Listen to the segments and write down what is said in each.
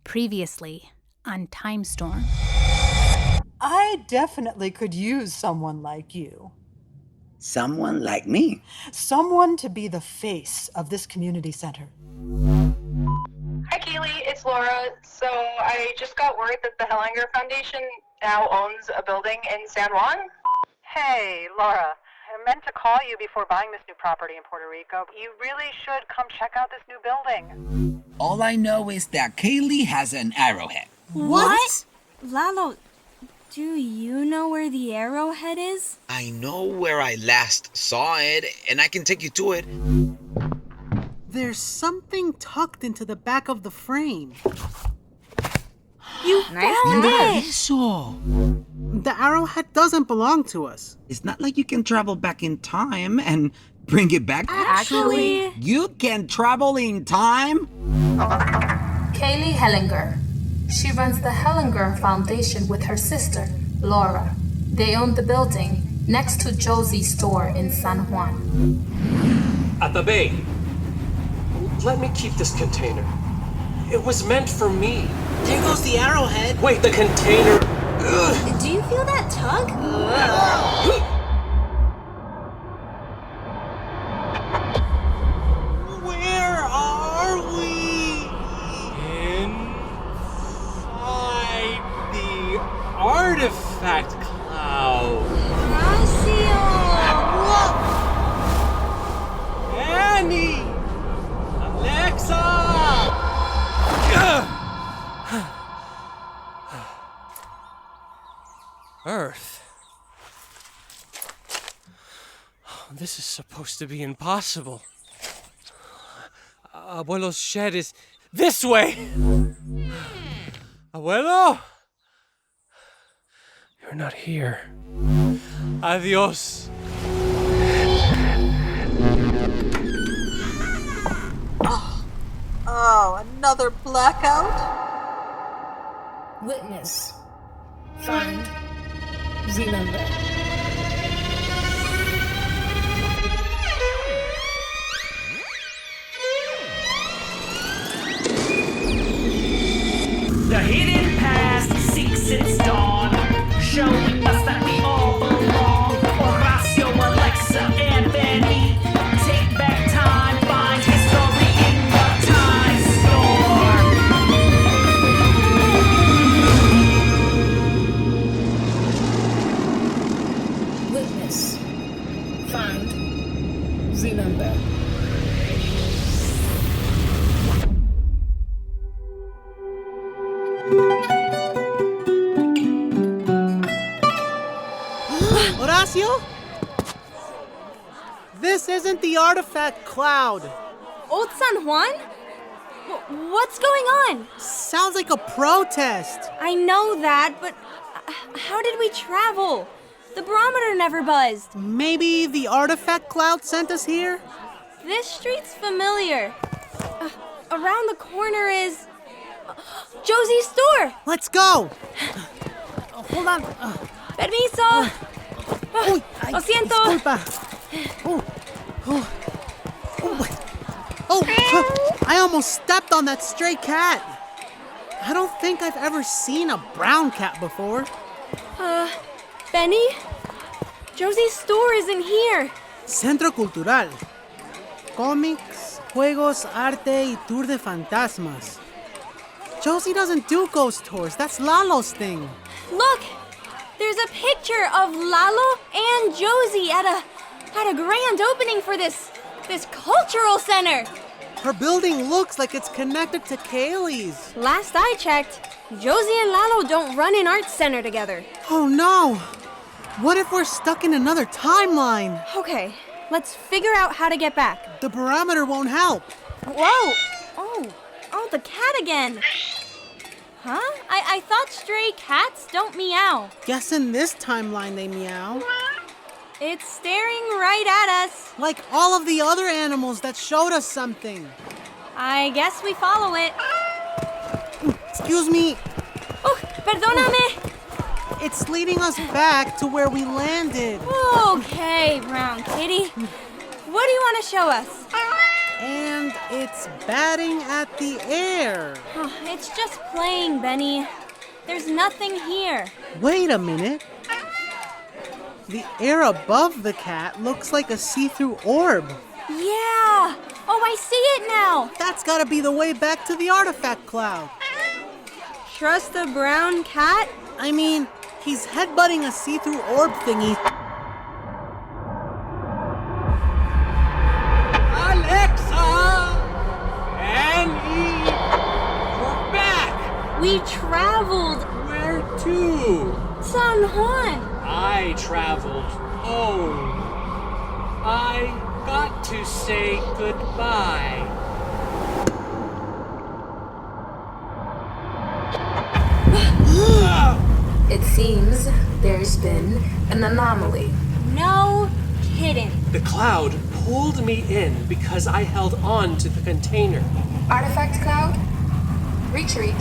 Previously on Time Storm. I definitely could use someone like you. Someone like me? Someone to be the face of this community center. Hi Kaylee, it's Laura. So I just got word that the Hellinger Foundation now owns a building in San Juan. Hey, Laura. I meant to call you before buying this new property in Puerto Rico. You really should come check out this new building. All I know is that Kaylee has an arrowhead. What? Lalo, do you know where the arrowhead is? I know where I last saw it, and I can take you to it. There's something tucked into the back of the frame. You found it! Eso. The arrowhead doesn't belong to us. It's not like you can travel back in time and bring it back. Actually, You can travel in time? Kaylee Hellinger. She runs the Hellinger Foundation with her sister, Laura. They own the building next to Josie's store in San Juan. Atabey, let me keep this container. It was meant for me. There goes the arrowhead. Wait, the container. do you feel that tug? Where are we? Inside the artifact cloud. Horacio! Annie! Alexa! Earth. This is supposed to be impossible. Abuelo's shed is this way. Abuelo? You're not here. Adios. Oh, another blackout? Witness. Find. Remember. The hidden past seeks its dawn, showing us that we all belong. Horacio, Alexa, and Beni, take back time, find history in the time storm. Witness. Find. Remember. Horacio? This isn't the artifact cloud. Old San Juan? What's going on? Sounds like a protest. I know that, but how did we travel? The barometer never buzzed. Maybe the artifact cloud sent us here? This street's familiar. Around the corner is Josie's store. Let's go. Hold on. Permiso. Uy, ay, Lo siento. Disculpa. I almost stepped on that stray cat. I don't think I've ever seen a brown cat before. Beni? Josie's store isn't here. Centro Cultural. Comics, juegos, arte y tour de fantasmas. Josie doesn't do ghost tours. That's Lalo's thing. Look! There's a picture of Lalo and Josie at a grand opening for this cultural center. Her building looks like it's connected to Kaylee's. Last I checked, Josie and Lalo don't run an art center together. Oh no! What if we're stuck in another timeline? Okay, let's figure out how to get back. The barometer won't help. Whoa! Oh, the cat again. Huh? I thought stray cats don't meow. Guess in this timeline they meow. It's staring right at us. Like all of the other animals that showed us something. I guess we follow it. Excuse me. Oh, perdóname. It's leading us back to where we landed. Okay, brown kitty. What do you want to show us? And it's batting at the air. It's just playing, Beni. There's nothing here. Wait a minute. The air above the cat looks like a see-through orb. Yeah! Oh, I see it now! That's gotta be the way back to the artifact cloud. Trust the brown cat? I mean, he's headbutting a see-through orb thingy. Alexa! Annie! We're back! We traveled! Where to? San Juan! I traveled home. I got to say goodbye. It seems there's been an anomaly. No kidding. The cloud pulled me in because I held on to the container. Artifact Cloud? Retreat.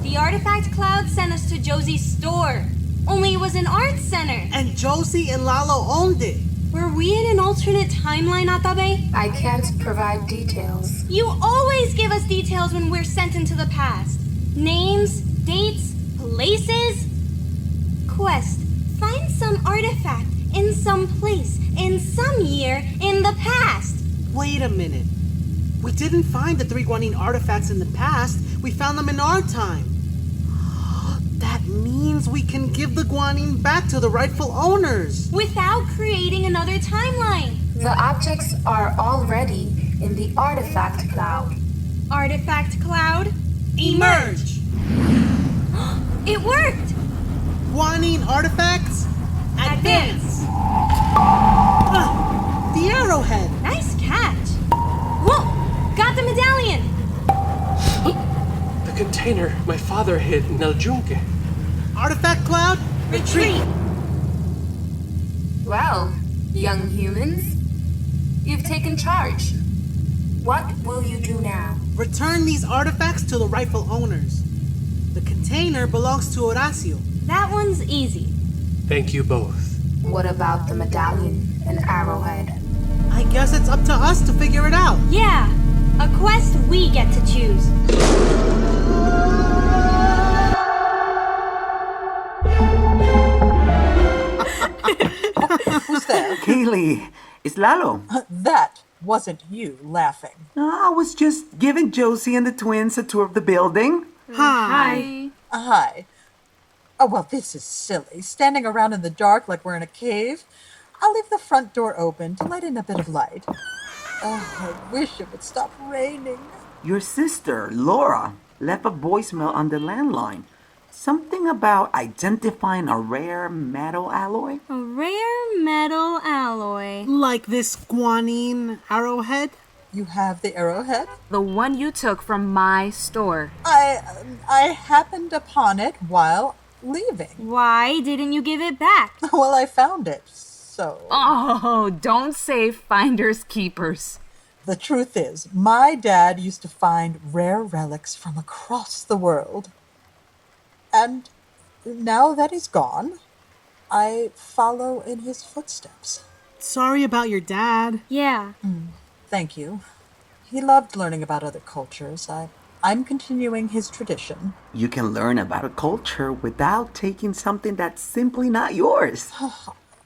The artifact cloud sent us to Josie's store. Only it was an art center. And Josie and Lalo owned it. Were we in an alternate timeline, Atabey? I can't provide details. You always give us details when we're sent into the past. Names, dates, places. Quest. Find some artifact in some place in some year in the past. Wait a minute. We didn't find the 3 Guanine artifacts in the past. We found them in our time. That means we can give the Guanine back to the rightful owners. Without creating another timeline. The objects are already in the Artifact Cloud. Artifact cloud? Emerge! It worked! Guanine artifacts? Advance! The arrowhead! Nice catch! Whoa! Got the medallion! The container my father hid in El Yunque. Artifact cloud? Retreat! Well, young humans, you've taken charge. What will you do now? Return these artifacts to the rightful owners. The container belongs to Horacio. That one's easy. Thank you both. What about the medallion and arrowhead? I guess it's up to us to figure it out. Yeah, a quest we get to choose. Who's there? Kaylee, it's Lalo. That wasn't you laughing. I was just giving Josie and the twins a tour of the building. Hi. Hi. Oh, well, this is silly. Standing around in the dark like we're in a cave. I'll leave the front door open to let in a bit of light. Oh, I wish it would stop raining. Your sister, Laura, left a voicemail on the landline. Something about identifying a rare metal alloy. A rare metal alloy. Like this Guanine arrowhead? You have the arrowhead? The one you took from my store. I happened upon it while leaving. Why didn't you give it back? Well, I found it, so... Oh, don't say finders keepers. The truth is, my dad used to find rare relics from across the world. And now that he's gone, I follow in his footsteps. Sorry about your dad. Yeah. Thank you. He loved learning about other cultures. I'm continuing his tradition. You can learn about a culture without taking something that's simply not yours.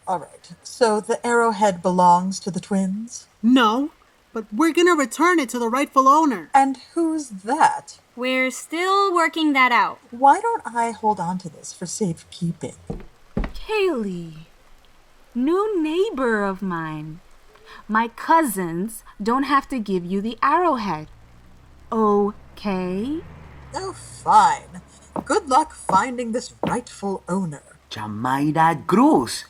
All right. So the arrowhead belongs to the twins? No, but we're gonna return it to the rightful owner. And who's that? We're still working that out. Why don't I hold on to this for safekeeping? Kaylee, new neighbor of mine. My cousins don't have to give you the arrowhead. Okay? Oh, fine. Good luck finding this rightful owner. Yamayra Cruz.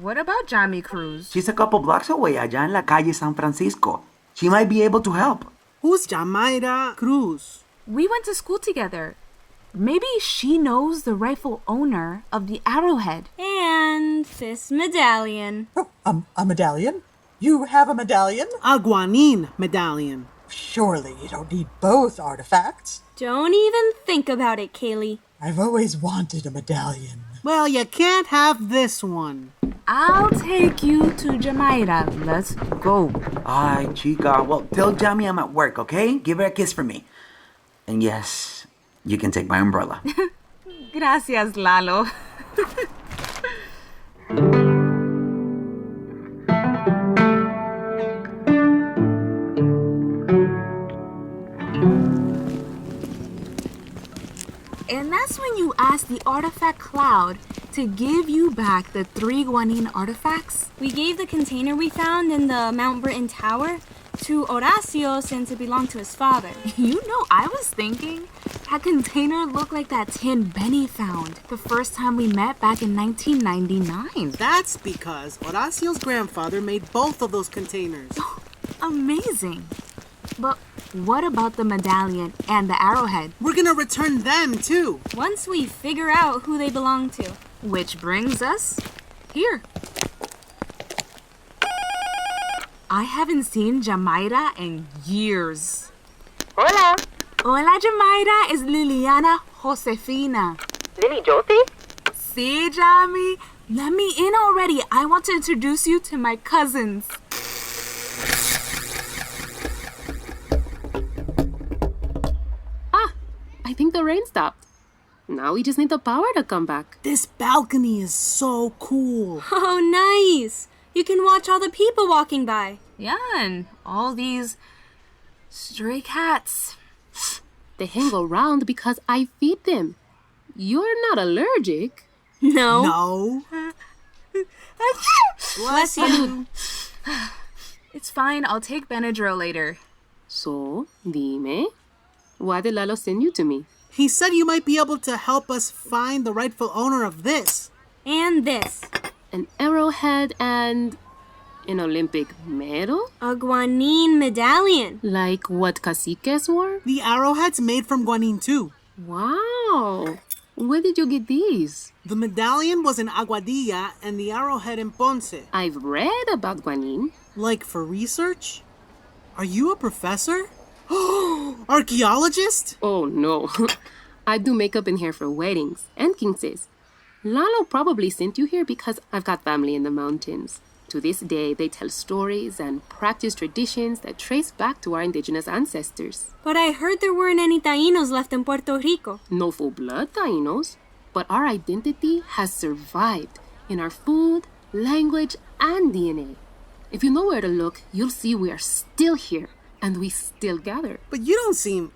What about Jamie Cruz? She's a couple blocks away allá en la calle San Francisco. She might be able to help. Who's Yamayra Cruz? We went to school together. Maybe she knows the rightful owner of the arrowhead. And this medallion. Oh, a medallion? You have a medallion? A Guanine medallion. Surely you don't need both artifacts. Don't even think about it, Kaylee. I've always wanted a medallion. Well, you can't have this one. I'll take you to Yamayra. Let's go. Ay, chica. Well, tell Jamie I'm at work, okay? Give her a kiss for me. And yes, you can take my umbrella. Gracias, Lalo. And that's when you ask the artifact cloud to give you back the 3 guanine artifacts. We gave the container we found in the Mount Britain Tower to Horacio since it belonged to his father. You know, I was thinking that container looked like that tin Beni found the first time we met back in 1999. That's because Horacio's grandfather made both of those containers. Amazing. But what about the medallion and the arrowhead? We're gonna return them too. Once we figure out who they belong to. Which brings us here. I haven't seen Yamayra in years. Hola. Hola, Yamayra. Es Liliana Josefina. Lily Josie? See, Yami? Let me in already. I want to introduce you to my cousins. I think the rain stopped. Now we just need the power to come back. This balcony is so cool. Oh, nice. You can watch all the people walking by. Yeah, and all these stray cats. They hang around because I feed them. You're not allergic. No. No. Bless you. It's fine. I'll take Benadryl later. So, dime, why did Lalo send you to me? He said you might be able to help us find the rightful owner of this. And this. An arrowhead and an Olympic medal? A guanine medallion. Like what caciques wore? The arrowhead's made from guanine too. Wow. Where did you get these? The medallion was in Aguadilla and the arrowhead in Ponce. I've read about guanine. Like for research? Are you a professor? Archaeologist? Oh no. I do makeup and hair for weddings and quinces. Lalo probably sent you here because I've got family in the mountains. To this day, they tell stories and practice traditions that trace back to our indigenous ancestors. But I heard there weren't any Taínos left in Puerto Rico. No full-blood Taínos, but our identity has survived in our food, language, and DNA. If you know where to look, you'll see we are still here, and we still gather. But you don't seem...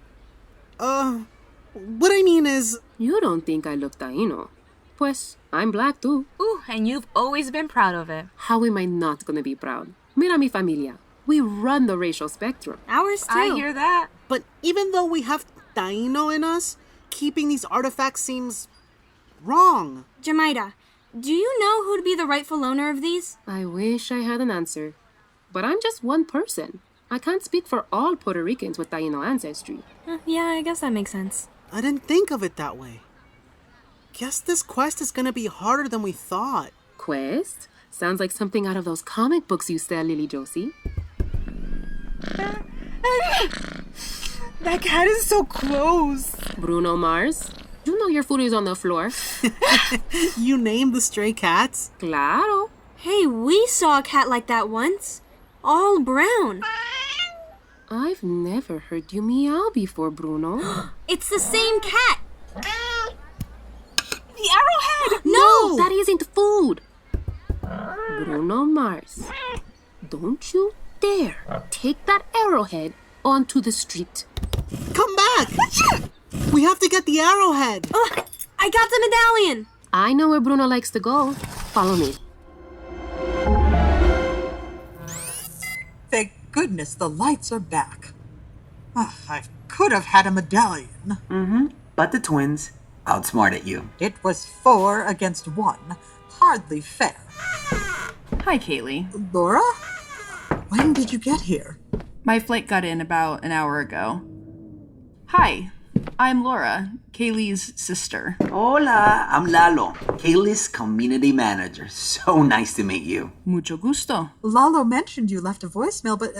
what I mean is... You don't think I look Taíno. Pues, I'm black too. Ooh, and you've always been proud of it. How am I not gonna be proud? Mira mi familia. We run the racial spectrum. Ours too. I hear that. But even though we have Taíno in us, keeping these artifacts seems wrong. Yamayra, do you know who'd be the rightful owner of these? I wish I had an answer. But I'm just one person. I can't speak for all Puerto Ricans with Taíno ancestry. Yeah, I guess that makes sense. I didn't think of it that way. Guess this quest is gonna be harder than we thought. Quest? Sounds like something out of those comic books you sell, Lily Josie. That cat is so close. Bruno Mars, you know your food is on the floor. You named the stray cats? Claro. Hey, we saw a cat like that once. All brown. I've never heard you meow before, Bruno. It's the same cat. The arrowhead! No, that isn't food. Bruno Mars, don't you dare take that arrowhead onto the street. Come back! We have to get the arrowhead. I got the medallion. I know where Bruno likes to go. Follow me. Thank goodness the lights are back. I could have had a medallion. But the twins outsmarted you. It was 4 against 1. Hardly fair. Hi, Kaylee. Laura? When did you get here? My flight got in about an hour ago. Hi, I'm Laura, Kaylee's sister. Hola, I'm Lalo, Kaylee's community manager. So nice to meet you. Mucho gusto. Lalo mentioned you left a voicemail, but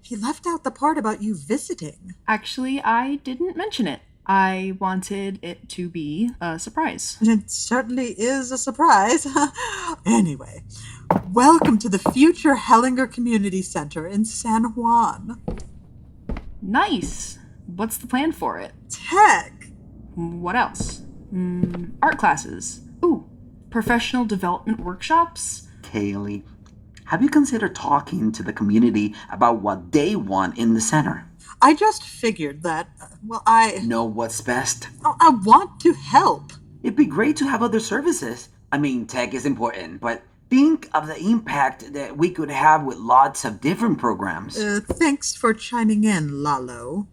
he left out the part about you visiting. Actually, I didn't mention it. I wanted it to be a surprise. It certainly is a surprise. Anyway, welcome to the future Hellinger Community Center in San Juan. Nice. What's the plan for it? Tech! What else? Art classes. Ooh, professional development workshops? Kaylee, have you considered talking to the community about what they want in the center? I just figured that, I... Know what's best? I want to help. It'd be great to have other services. I mean, tech is important, but think of the impact that we could have with lots of different programs. Thanks for chiming in, Lalo.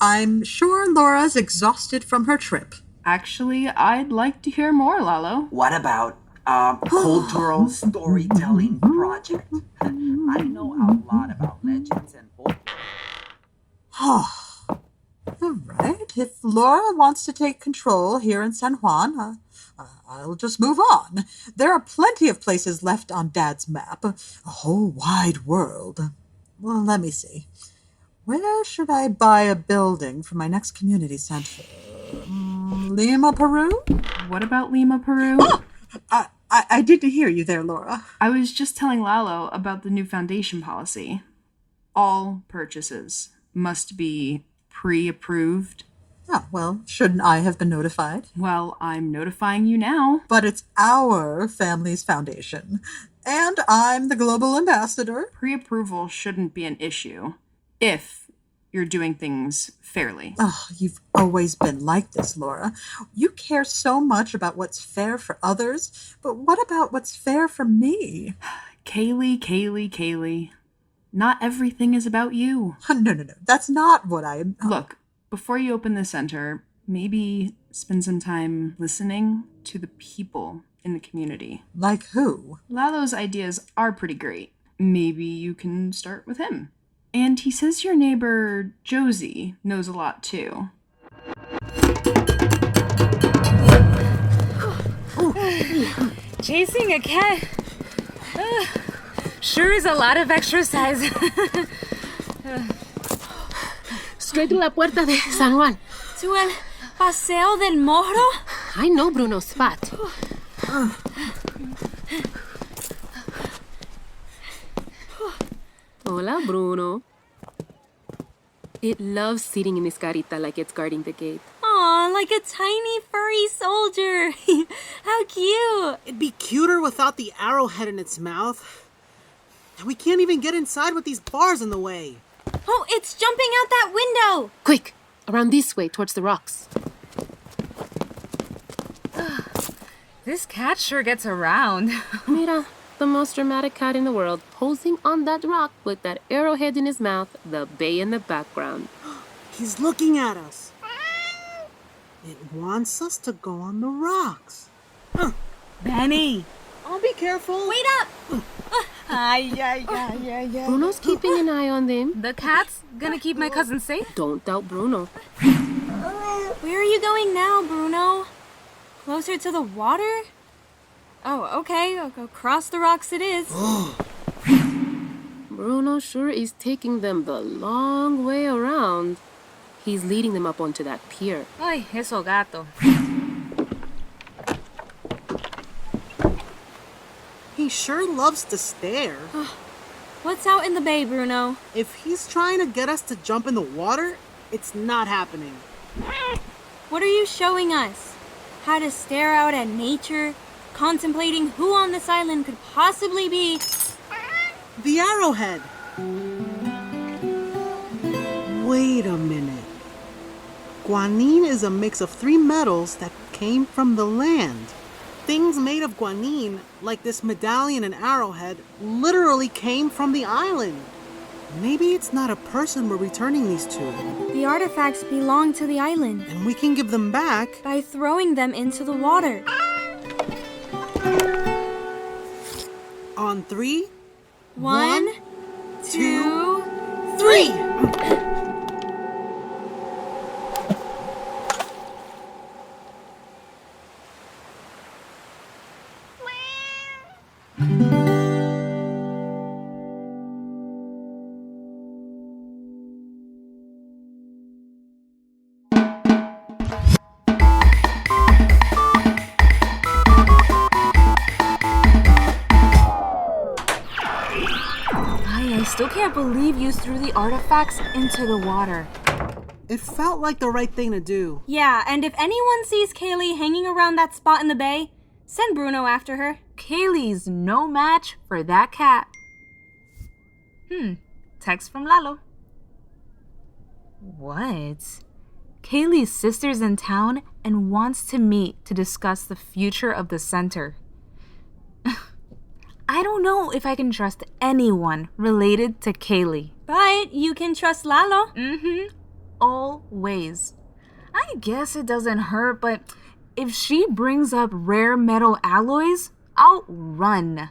I'm sure Laura's exhausted from her trip. Actually, I'd like to hear more, Lalo. What about cultural storytelling project? I know a lot about legends and folklore. All right. If Laura wants to take control here in San Juan, I'll just move on. There are plenty of places left on Dad's map. A whole wide world. Well, let me see. Where should I buy a building for my next community center? Lima, Peru? What about Lima, Peru? Oh! I didn't hear you there, Laura. I was just telling Lalo about the new foundation policy. All purchases must be pre-approved. Oh, well, shouldn't I have been notified? Well, I'm notifying you now. But it's our family's foundation, and I'm the global ambassador. Pre-approval shouldn't be an issue if you're doing things fairly. Oh, you've always been like this, Laura. You care so much about what's fair for others, but what about what's fair for me? Kaylee. Not everything is about you. No. That's not what I'm... Look, before you open the center, maybe spend some time listening to the people in the community. Like who? Lalo's ideas are pretty great. Maybe you can start with him. And he says your neighbor, Josie, knows a lot too. Chasing a cat sure is a lot of exercise. Straight to la puerta de San Juan. To el Paseo del Morro? I know Bruno's spot. Hola, Bruno. It loves sitting in its carita like it's guarding the gate. Aw, like a tiny furry soldier. How cute. It'd be cuter without the arrowhead in its mouth. We can't even get inside with these bars in the way. Oh, it's jumping out that window. Quick, around this way towards the rocks. This cat sure gets around. Mira, the most dramatic cat in the world, posing on that rock with that arrowhead in his mouth, the bay in the background. He's looking at us. It wants us to go on the rocks. Beni! I'll be careful. Wait up! Bruno's keeping an eye on them. The cat's gonna keep my cousin safe? Don't doubt Bruno. Where are you going now, Bruno? Closer to the water? Oh, okay. Across the rocks it is. Bruno sure is taking them the long way around. He's leading them up onto that pier. Ay, eso gato. He sure loves to stare. What's out in the bay, Bruno? If he's trying to get us to jump in the water, it's not happening. What are you showing us? How to stare out at nature, contemplating who on this island could possibly be... The arrowhead! Wait a minute. Guanine is a mix of 3 metals that came from the land. Things made of guanine, like this medallion and arrowhead, literally came from the island. Maybe it's not a person we're returning these to. The artifacts belong to the island. And we can give them back by throwing them into the water. On 3? 1, 2, 3! I still can't believe you threw the artifacts into the water. It felt like the right thing to do. Yeah, and if anyone sees Kaylee hanging around that spot in the bay, send Bruno after her. Kaylee's no match for that cat. Text from Lalo. What? Kaylee's sister's in town and wants to meet to discuss the future of the center. I don't know if I can trust anyone related to Kaylee. But you can trust Lalo. Always. I guess it doesn't hurt, but if she brings up rare metal alloys, I'll run.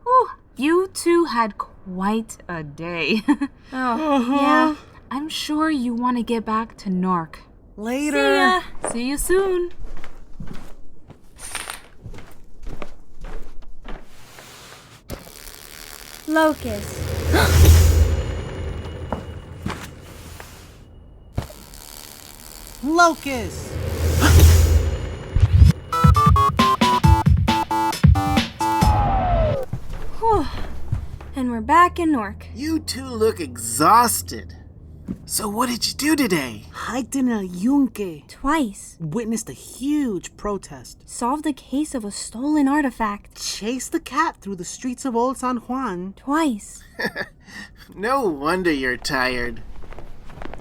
Whew, you two had quite a day. Yeah, I'm sure you want to get back to Nork. Later. See ya. See you soon. Locust. Locust! Whew. And we're back in Nork. You two look exhausted. So what did you do today? Hiked in El Yunque. Twice. Witnessed a huge protest. Solved a case of a stolen artifact. Chased the cat through the streets of Old San Juan. Twice. No wonder you're tired.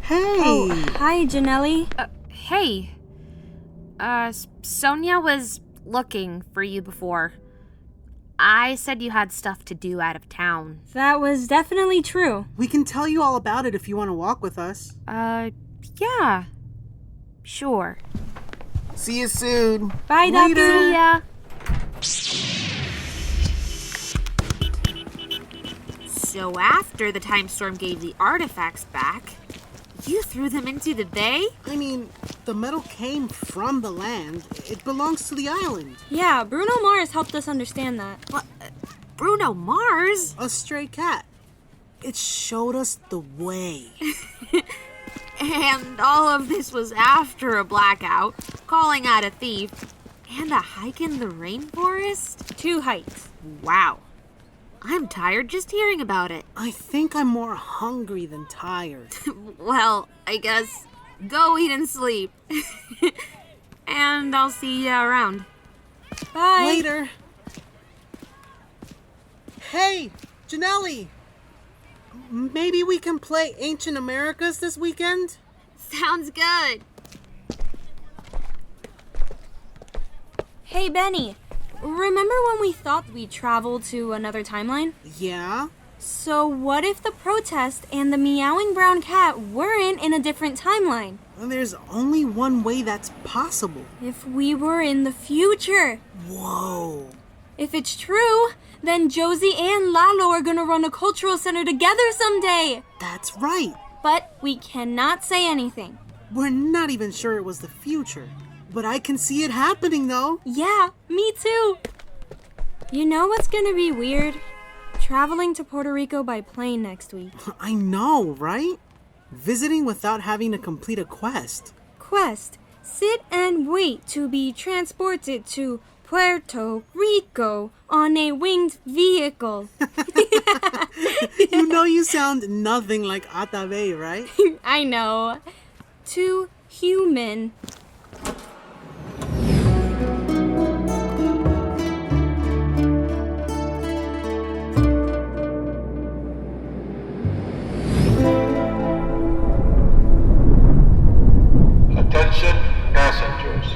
Hey! Oh, hi, Janelly. Hey. Sonia was looking for you before. I said you had stuff to do out of town. That was definitely true. We can tell you all about it if you want to walk with us. Yeah. Sure. See you soon. Bye, Datu. See ya. So after the time storm gave the artifacts back, you threw them into the bay? I mean, the metal came from the land. It belongs to the island. Yeah, Bruno Mars helped us understand that. What? Bruno Mars? A stray cat. It showed us the way. And all of this was after a blackout, calling out a thief, and a hike in the rainforest? 2 hikes. Wow. I'm tired just hearing about it. I think I'm more hungry than tired. Well, I guess go eat and sleep. And I'll see you around. Bye. Later. Hey, Janelly. Maybe we can play Ancient Americas this weekend? Sounds good. Hey, Beni. Remember when we thought we'd travel to another timeline? Yeah? So what if the protest and the meowing brown cat weren't in a different timeline? There's only one way that's possible. If we were in the future. Whoa. If it's true, then Josie and Lalo are gonna run a cultural center together someday. That's right. But we cannot say anything. We're not even sure it was the future. But I can see it happening, though. Yeah, me too. You know what's gonna be weird? Traveling to Puerto Rico by plane next week. I know, right? Visiting without having to complete a quest. Quest. Sit and wait to be transported to Puerto Rico on a winged vehicle. You know you sound nothing like Atabey, right? I know. Too human. Attention passengers.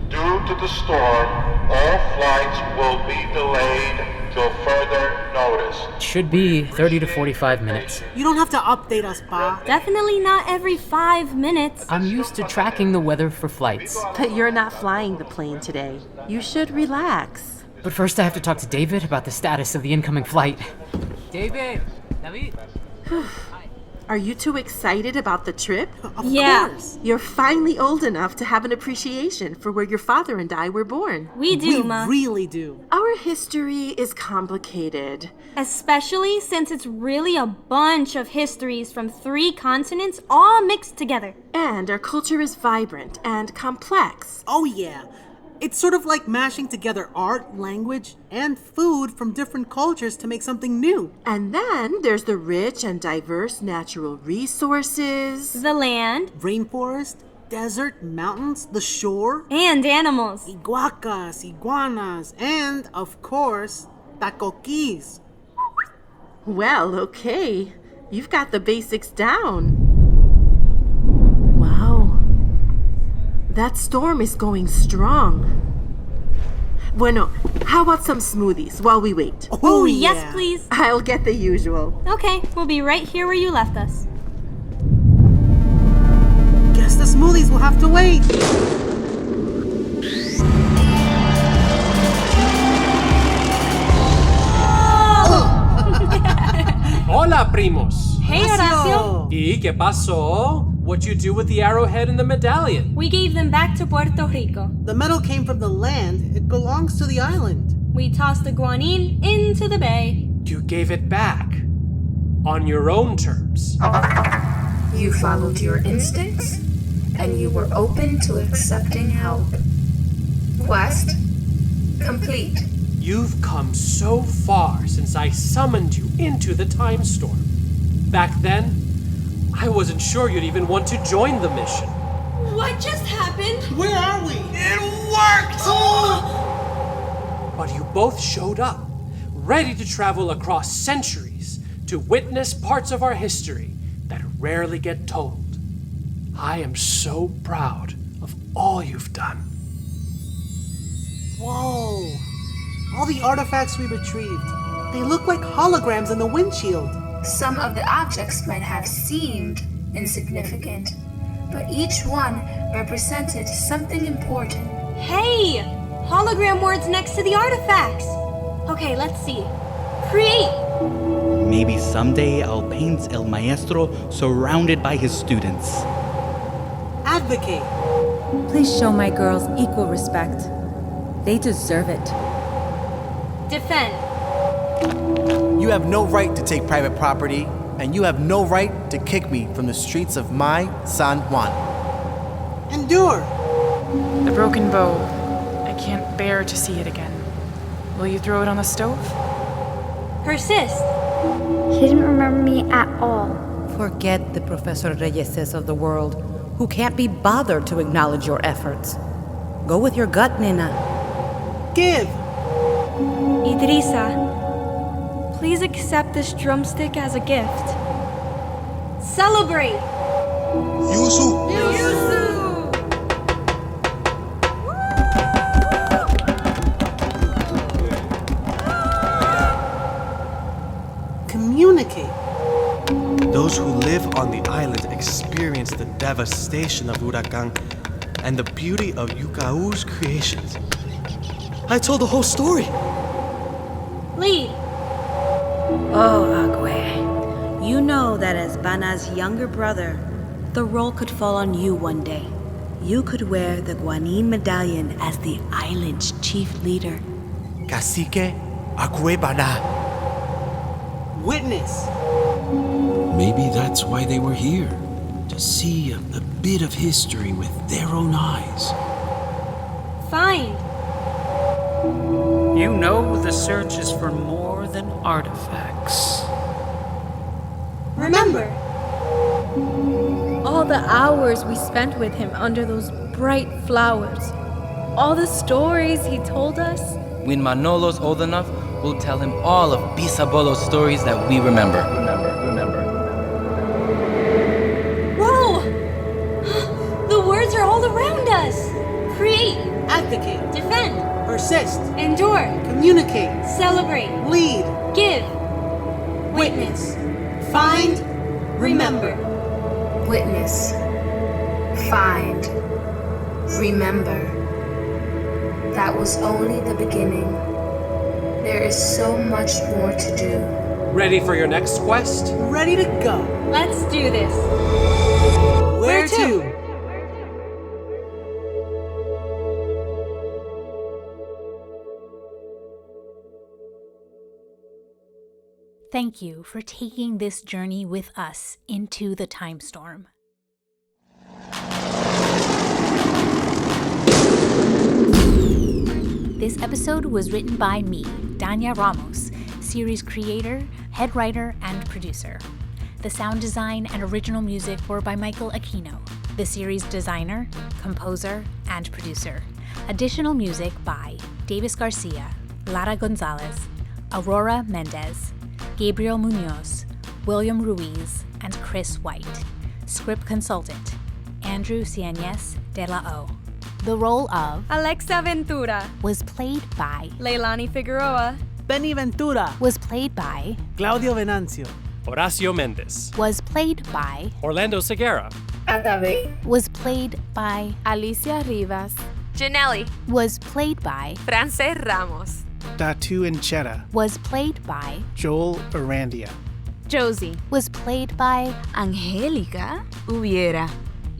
Due to the storm, all flights will be delayed till further notice. Should be 30 to 45 minutes. You don't have to update us, Pa. Definitely not every 5 minutes. I'm used to tracking the weather for flights. But you're not flying the plane today. You should relax. But first I have to talk to David about the status of the incoming flight. David! David! Are you too excited about the trip? Of course. You're finally old enough to have an appreciation for where your father and I were born. We do, Ma. We really do. Our history is complicated. Especially since it's really a bunch of histories from 3 continents all mixed together. And our culture is vibrant and complex. Oh, yeah. It's sort of like mashing together art, language, and food from different cultures to make something new. And then there's the rich and diverse natural resources. The land. Rainforest, desert, mountains, the shore. And animals. Iguacas, iguanas, and, of course, tacoquis. Well, okay. You've got the basics down. Wow. That storm is going strong. Bueno, how about some smoothies while we wait? Oh, yes, please. I'll get the usual. Okay, we'll be right here where you left us. Guess the smoothies will have to wait. Hola, primos. Hey, Horacio. ¿Y qué pasó? What'd you do with the arrowhead and the medallion? We gave them back to Puerto Rico. The metal came from the land. It belongs to the island. We tossed the guanine into the bay. You gave it back. On your own terms. You followed your instincts, and you were open to accepting help. Quest complete. You've come so far since I summoned you into the time storm. Back then, I wasn't sure you'd even want to join the mission. What just happened? Where are we? It worked! But you both showed up, ready to travel across centuries to witness parts of our history that rarely get told. I am so proud of all you've done. Whoa. All the artifacts we retrieved, they look like holograms in the windshield. Some of the objects might have seemed insignificant, but each one represented something important. Hey! Hologram words next to the artifacts. Okay, let's see. Create! Maybe someday I'll paint El Maestro surrounded by his students. Advocate! Please show my girls equal respect. They deserve it. Defend. You have no right to take private property, and you have no right to kick me from the streets of my San Juan. Endure! The broken bow. I can't bear to see it again. Will you throw it on the stove? Persist. He didn't remember me at all. Forget the Professor Reyeses of the world, who can't be bothered to acknowledge your efforts. Go with your gut, Nina. Give! Idrissa, please accept this drumstick as a gift. Celebrate! Yusu! Yusu! Communicate. Those who live on the island experience the devastation of Huracan and the beauty of Yukau's creations. I told the whole story. Lead. Oh, Agüe. You know that as Bana's younger brother, the role could fall on you one day. You could wear the Guanine medallion as the island's chief leader. Cacique Agüe Bana. Witness. Maybe that's why they were here. To see a bit of history with their own eyes. Find. You know the search is for more than artifacts. Remember. All the hours we spent with him under those bright flowers. All the stories he told us. When Manolo's old enough, we'll tell him all of Bisabolo's stories that we remember. Whoa! The words are all around us. Create. Advocate. Defend. Persist. Endure. Communicate. Celebrate. Lead. Give. Witness. Find. Remember. Witness. Find. Remember. That was only the beginning. There is so much more to do. Ready for your next quest? Ready to go. Let's do this. Where to? Thank you for taking this journey with us into the time storm. This episode was written by me, Dania Ramos, series creator, head writer, and producer. The sound design and original music were by Michael Aquino, the series designer, composer, and producer. Additional music by Davis Garcia, Lara Gonzalez, Aurora Mendez, Gabriel Munoz, William Ruiz, and Chris White. Script consultant, Andrew Siañez-De La O. The role of Alexa Ventura was played by Leilany Figueroa. Beni Ventura was played by Claudio Venancio. Horacio Mendez was played by Orlando Segarra. Atabey was played by Alicia Rivas. Janelly was played by Ramos. Datu and Cheddar was played by Joel Arandia. Josie was played by Angelica Ubiera.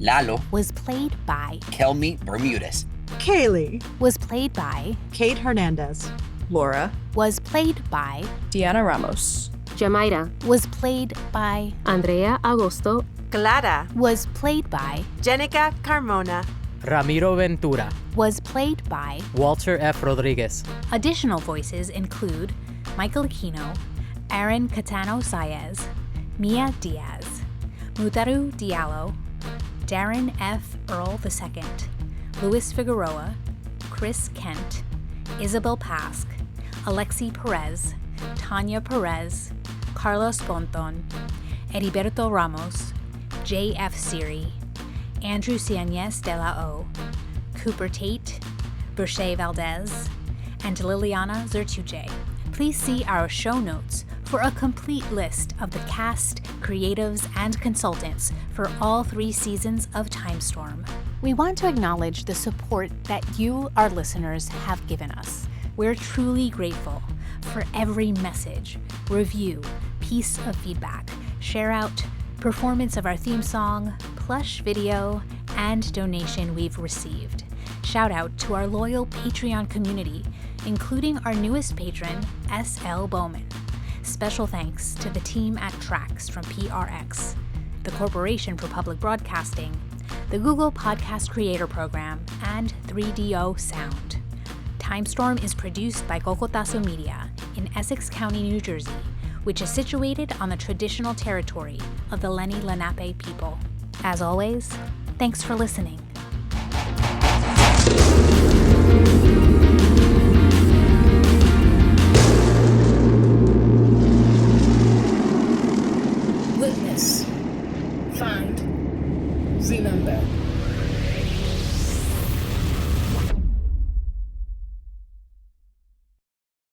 Lalo was played by Kelmi Bermúdez. Kaylee was played by Hernandez. Laura was played by Dania Ramos. Yamayra was played by Andréa Agosto. Clara was played by Jenica Carmona. Ramiro Ventura was played by Walter F. Rodriguez. Additional voices include Michael Aquino, Aaron Catano-Saez, Mia Diaz, Mutaru Diallo, Darren F. Earl II, Luis Figueroa, Chris Kent, Isabel Pask, Alexi Perez, Tanya Perez, Carlos Ponton, Heriberto Ramos, J.F. Siri, Andrew Siañez-De La O, Cooper Tate, Berche Valdez, and Liliana Zertuche. Please see our show notes for a complete list of the cast, creatives, and consultants for all 3 seasons of Timestorm. We want to acknowledge the support that you, our listeners, have given us. We're truly grateful for every message, review, piece of feedback, share out, performance of our theme song, plush video, and donation we've received. Shout out to our loyal Patreon community, including our newest patron, S.L. Bowman. Special thanks to the team at Trax from PRX, the Corporation for Public Broadcasting, the Google Podcast Creator Program, and 3DO Sound. Timestorm is produced by Cocotazo Media in Essex County, New Jersey, which is situated on the traditional territory of the Lenni Lenape people. As always, thanks for listening.